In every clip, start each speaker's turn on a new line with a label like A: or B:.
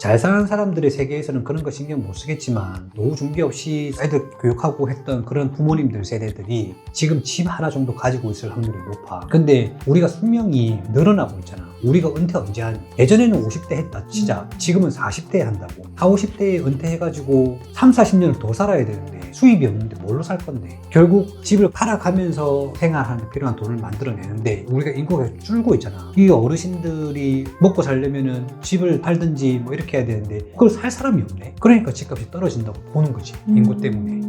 A: 잘 사는 사람들의 세계에서는 그런 거 신경 못 쓰겠지만 노후 준비 없이 애들 교육하고 했던 그런 부모님들 세대들이 지금 집 하나 정도 가지고 있을 확률이 높아. 근데 우리가 수명이 늘어나고 있잖아. 우리가 은퇴 언제 하니? 예전에는 50대 했다 치자. 지금은 40대에 한다고. 40, 50대에 은퇴해가지고 3, 40년을 더 살아야 되는데 수입이 없는데 뭘로 살 건데? 결국 집을 팔아가면서 생활하는 데 필요한 돈을 만들어내는데 우리가 인구가 줄고 있잖아. 이 어르신들이 먹고 살려면은 집을 팔든지 뭐 이렇게 해야 되는데 그걸 살 사람이 없네. 그러니까 집값이 떨어진다고 보는 거지. 인구 때문에.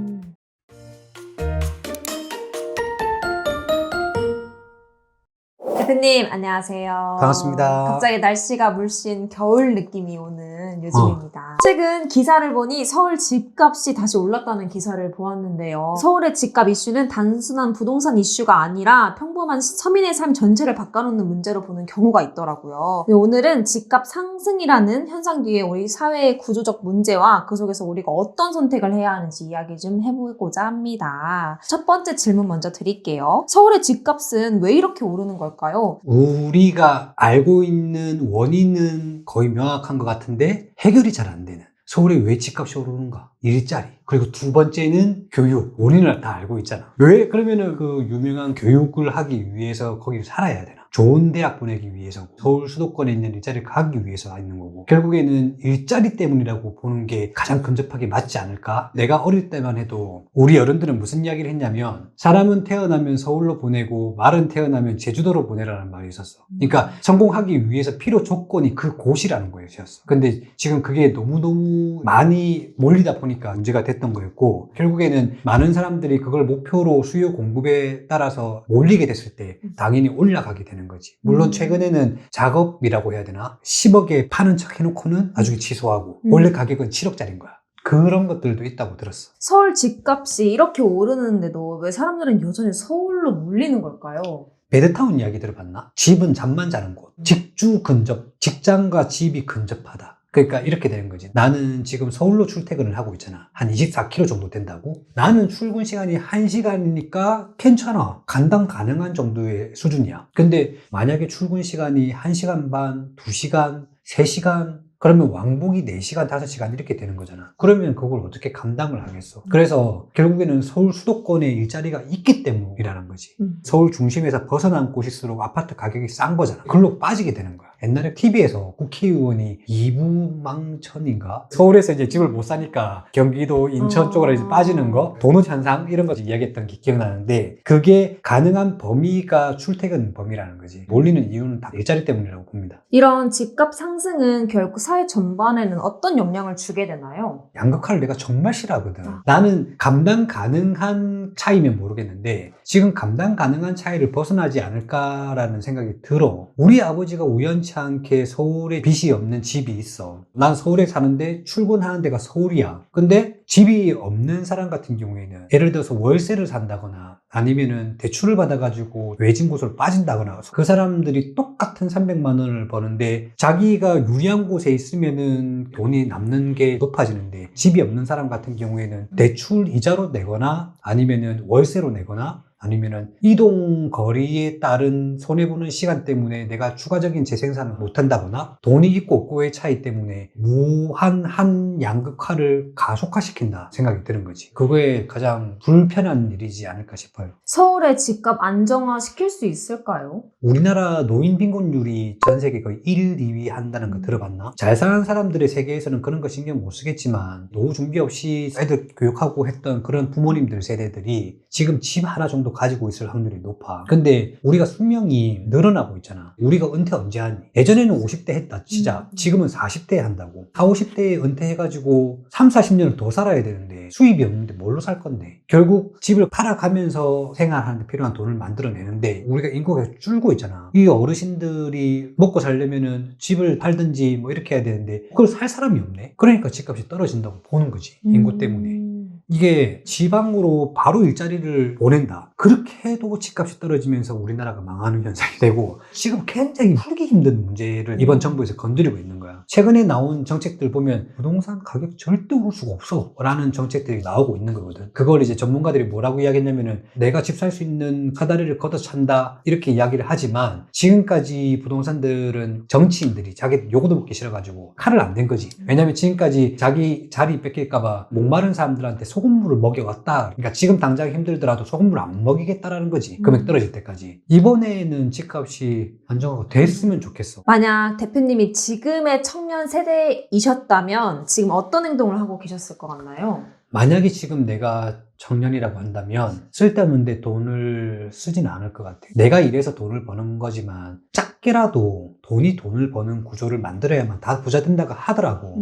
B: 대표님 안녕하세요.
A: 반갑습니다.
B: 갑자기 날씨가 물씬 겨울 느낌이 오는 요즘입니다. 최근 기사를 보니 서울 집값이 다시 올랐다는 기사를 보았는데요. 서울의 집값 이슈는 단순한 부동산 이슈가 아니라 평범한 서민의 삶 전체를 바꿔놓는 문제로 보는 경우가 있더라고요. 오늘은 집값 상승이라는 현상 뒤에 우리 사회의 구조적 문제와 그 속에서 우리가 어떤 선택을 해야 하는지 이야기 좀 해보고자 합니다. 첫 번째 질문 먼저 드릴게요. 서울의 집값은 왜 이렇게 오르는 걸까요?
A: 우리가 알고 있는 원인은 거의 명확한 것 같은데 해결이 잘 안 되는. 서울에 왜 집값이 오르는가? 일자리. 그리고 두 번째는 교육. 원인을 다 알고 있잖아. 왜? 그러면은 그 유명한 교육을 하기 위해서 거기 살아야 되나? 좋은 대학 보내기 위해서 서울 수도권에 있는 일자리를 가기 위해서 있는 거고 결국에는 일자리 때문이라고 보는 게 가장 근접하게 맞지 않을까? 내가 어릴 때만 해도 우리 어른들은 무슨 이야기를 했냐면 사람은 태어나면 서울로 보내고 말은 태어나면 제주도로 보내라는 말이 있었어. 그러니까 성공하기 위해서 필요 조건이 그 곳이라는 거였어. 근데 지금 그게 너무너무 많이 몰리다 보니까 문제가 됐던 거였고 결국에는 많은 사람들이 그걸 목표로 수요 공급에 따라서 몰리게 됐을 때 당연히 올라가게 되는 거지. 물론 최근에는 작업이라고 해야 되나? 10억에 파는 척 해놓고는 나중에 취소하고 원래 가격은 7억짜리인 거야. 그런 것들도 있다고 들었어.
B: 서울 집값이 이렇게 오르는데도 왜 사람들은 여전히 서울로 몰리는 걸까요?
A: 베드타운 이야기 들어봤나? 집은 잠만 자는 곳. 직주 근접, 직장과 집이 근접하다. 그러니까 이렇게 되는 거지. 나는 지금 서울로 출퇴근을 하고 있잖아. 한 24km 정도 된다고? 나는 출근 시간이 1시간이니까 괜찮아. 감당 가능한 정도의 수준이야. 근데 만약에 출근 시간이 1시간 반, 2시간, 3시간, 그러면 왕복이 4시간, 5시간 이렇게 되는 거잖아. 그러면 그걸 어떻게 감당을 하겠어? 그래서 결국에는 서울 수도권에 일자리가 있기 때문이라는 거지. 서울 중심에서 벗어난 곳일수록 아파트 가격이 싼 거잖아. 그걸로 빠지게 되는 거야. 옛날에 TV에서 국회의원이 이부망천인가? 서울에서 이제 집을 못 사니까 경기도, 인천 쪽으로 이제 빠지는 거, 도노 현상 이런 거 이야기했던 게 기억나는데 그게 가능한 범위가 출퇴근 범위라는 거지. 몰리는 이유는 다 일자리 때문이라고 봅니다.
B: 이런 집값 상승은 결국 사회 전반에는 어떤 영향을 주게 되나요?
A: 양극화를 내가 정말 싫어하거든. 나는 감당 가능한 차이면 모르겠는데 지금 감당 가능한 차이를 벗어나지 않을까라는 생각이 들어. 우리 아버지가 우연치 않게 서울에 빚이 없는 집이 있어. 난 서울에 사는데 출근하는 데가 서울이야. 근데 집이 없는 사람 같은 경우에는 예를 들어서 월세를 산다거나 아니면은 대출을 받아가지고 외진 곳으로 빠진다거나 그 사람들이 똑같은 300만 원을 버는데 자기가 유리한 곳에 있으면은 돈이 남는 게 높아지는데 집이 없는 사람 같은 경우에는 대출 이자로 내거나 아니면은 월세로 내거나 아니면은 이동 거리에 따른 손해보는 시간 때문에 내가 추가적인 재생산을 못한다거나 돈이 있고 없고의 차이 때문에 무한한 양극화를 가속화시킨다 생각이 드는 거지. 그거에 가장 불편한 일이지 않을까 싶어요.
B: 서울의 집값 안정화 시킬 수 있을까요?
A: 우리나라 노인 빈곤율이 전 세계 거의 1, 2위 한다는 거 들어봤나? 잘 사는 사람들의 세계에서는 그런 거 신경 못 쓰겠지만 노후 준비 없이 애들 교육하고 했던 그런 부모님들 세대들이 지금 집 하나 정도 가지고 있을 확률이 높아. 근데 우리가 수명이 늘어나고 있잖아. 우리가 은퇴 언제 하니? 예전에는 50대 했다 치자. 지금은 40대에 한다고. 40, 50대에 은퇴해가지고 3, 40년을 더 살아야 되는데 수입이 없는데 뭘로 살 건데? 결국 집을 팔아가면서 생활하는 데 필요한 돈을 만들어내는데 우리가 인구가 줄고 있잖아. 이 어르신들이 먹고 살려면은 집을 팔든지 뭐 이렇게 해야 되는데 그걸 살 사람이 없네. 그러니까 집값이 떨어진다고 보는 거지. 인구 때문에. 이게 지방으로 바로 일자리를 보낸다. 그렇게 해도 집값이 떨어지면서 우리나라가 망하는 현상이 되고 지금 굉장히 풀기 힘든 문제를 이번 정부에서 건드리고 있는 거야. 최근에 나온 정책들 보면 부동산 가격 절대 오를 수가 없어 라는 정책들이 나오고 있는 거거든. 그걸 이제 전문가들이 뭐라고 이야기했냐면은 내가 집 살 수 있는 사다리를 걷어 찬다 이렇게 이야기를 하지만 지금까지 부동산들은 정치인들이 자기 요거도 먹기 싫어가지고 칼을 안 댄 거지. 왜냐면 지금까지 자기 자리 뺏길까봐 목마른 사람들한테 소금물을 먹여왔다. 그러니까 지금 당장 힘들더라도 소금물 안 먹이겠다라는 거지. 금액 떨어질 때까지. 이번에는 집값이 안정화가 됐으면 좋겠어.
B: 만약 대표님이 지금의 청년 세대이셨다면 지금 어떤 행동을 하고 계셨을 것 같나요?
A: 만약에 지금 내가 청년이라고 한다면 쓸데없는데 돈을 쓰지는 않을 것 같아. 내가 일해서 돈을 버는 거지만 작게라도 돈을 버는 구조를 만들어야만 다 부자 된다고 하더라고.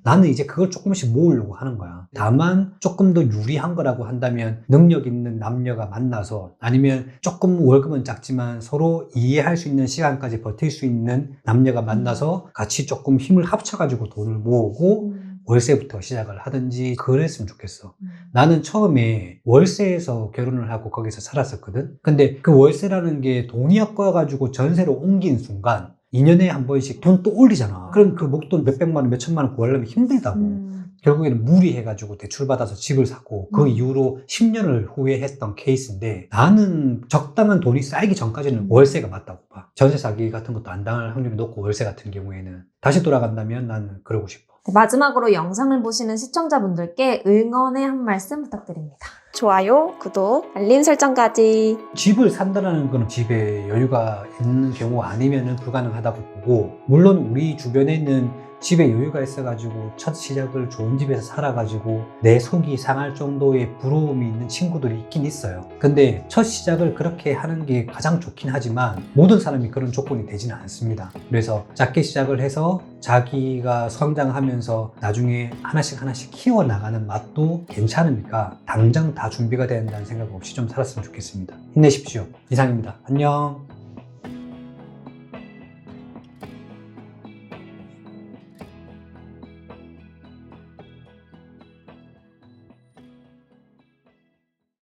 A: 나는 이제 그걸 조금씩 모으려고 하는 거야. 다만 조금 더 유리한 거라고 한다면 능력 있는 남녀가 만나서 아니면 조금 월급은 작지만 서로 이해할 수 있는 시간까지 버틸 수 있는 남녀가 만나서 같이 조금 힘을 합쳐가지고 돈을 모으고 월세부터 시작을 하든지 그랬으면 좋겠어. 나는 처음에 월세에서 결혼을 하고 거기서 살았었거든. 근데 그 월세라는 게 돈이 아까워가지고 전세로 옮긴 순간 2년에 한 번씩 돈 또 올리잖아. 그럼 그 목돈 몇백만 원, 몇천만 원 구하려면 힘들다고. 결국에는 무리해가지고 대출받아서 집을 사고 그 이후로 10년을 후회했던 케이스인데 나는 적당한 돈이 쌓이기 전까지는 월세가 맞다고 봐. 전세 사기 같은 것도 안 당할 확률이 높고 월세 같은 경우에는 다시 돌아간다면 나는 그러고 싶어.
B: 마지막으로 영상을 보시는 시청자분들께 응원의 한 말씀 부탁드립니다.
C: 좋아요, 구독, 알림 설정까지.
A: 집을 산다는 건 집에 여유가 있는 경우 아니면 불가능하다고 보고 물론 우리 주변에는 집에 여유가 있어가지고 첫 시작을 좋은 집에서 살아가지고 내 속이 상할 정도의 부러움이 있는 친구들이 있긴 있어요. 근데 첫 시작을 그렇게 하는 게 가장 좋긴 하지만 모든 사람이 그런 조건이 되지는 않습니다. 그래서 작게 시작을 해서 자기가 성장하면서 나중에 하나씩 키워나가는 맛도 괜찮으니까 당장 다 준비가 된다는 생각 없이 좀 살았으면 좋겠습니다. 힘내십시오. 이상입니다. 안녕.